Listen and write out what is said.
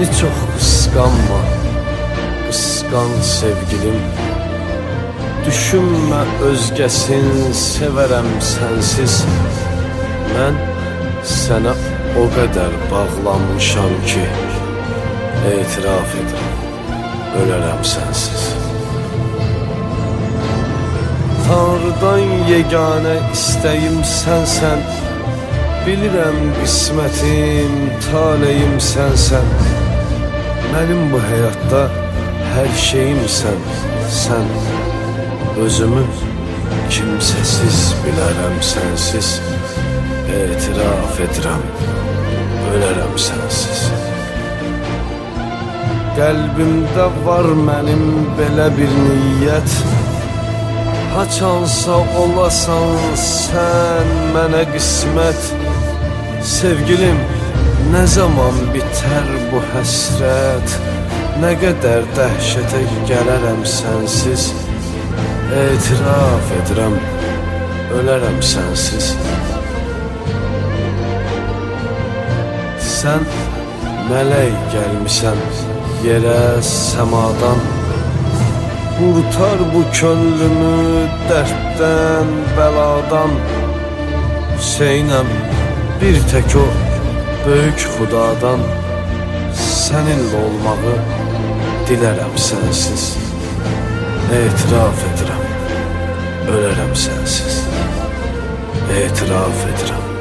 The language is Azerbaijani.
Məni çox qısqanma, qısqan sevgilim. Düşünmə özgəsin, sevərəm sənsiz. Mən sənə o qədər bağlanmışam ki, etiraf edirəm, ölərəm sənsiz. Tanrıdan yeganə istəyim sənsən. Bilirəm qismətim, taleyim sənsən. Mənim bu həyatda hər şeyimsən sən. Özümü kimsəsiz bilərəm sənsiz. Etiraf edirəm, ölərəm sənsiz. Qəlbimdə var mənim belə bir niyyət. Haçansa olasan sən mənə qismət. Sevgilim, nə zaman bitər bu həsrət? Nə qədər dəhşətə gələrəm sənsiz. Etiraf edirəm, ölərəm sənsiz. Sən mələk gəlmisən yerə səmadan. Qurtar bu könlümü dərddən, bəladan. Hüseynəm, bir tək o böyük xudadan. Səninlə olmağı dilərəm sənsiz. Etiraf edirəm, ölərəm sənsiz. Etiraf edirəm.